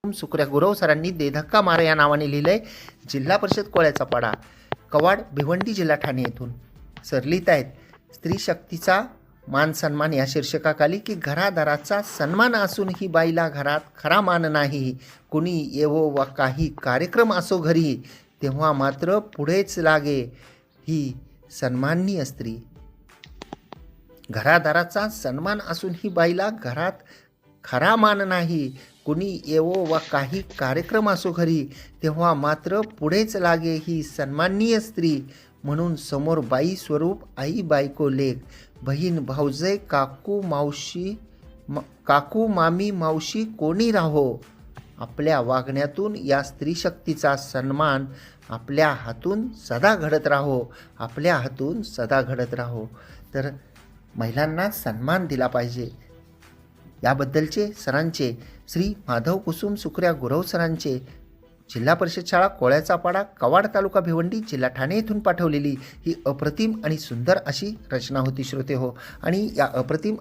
सुकऱ्या गुरव सरांनी दे धक्का मारा या नावाने लिहिलंय जिल्हा परिषद कोळ्याचा पाडा, कवाड, भिवंडी, जिल्हा ठाणे येथून. सर लिहित आहेत, स्त्री शक्तीचा मान सन्मान या शीर्षकाखाली की घरादाराचा सन्मान असूनही बाईला घरात खरा मान नाही. कुणी येवो वा काही कार्यक्रम असो घरी, तेव्हा मात्र पुढेच लागे ही सन्माननीय स्त्री. घरादाराचा सन्मान असूनही बाईला घरात खरा मान नाही. कुणी येवो वा काही कार्यक्रम असो घरी, तेव्हा मात्र पुढेच लागे ही सन्माननीय स्त्री. म्हणून समोर बाई स्वरूप आई, बायको, लेक, बहीण, भाऊजय, काकू, मामी, मावशी कोणी राहो, आपल्या वागण्यातून या स्त्री शक्तीचा सन्मान आपल्या हातून सदा घडत राहो, आपल्या हातून सदा घडत राहो. तर महिलांना सन्मान दिला पाहिजे याबद्दलचे सरांचे श्री माधव कुसुम सुकऱ्या गुरव सरांचे जिल्हा परिषद शाळा कोळ्याचा पाडा, कवाड, तालुका भिवंडी, जिल्हा ठाणे येथून पाठवलेली ही अप्रतिम आणि सुंदर अशी रचना होती श्रोते हो. आणि या अप्रतिम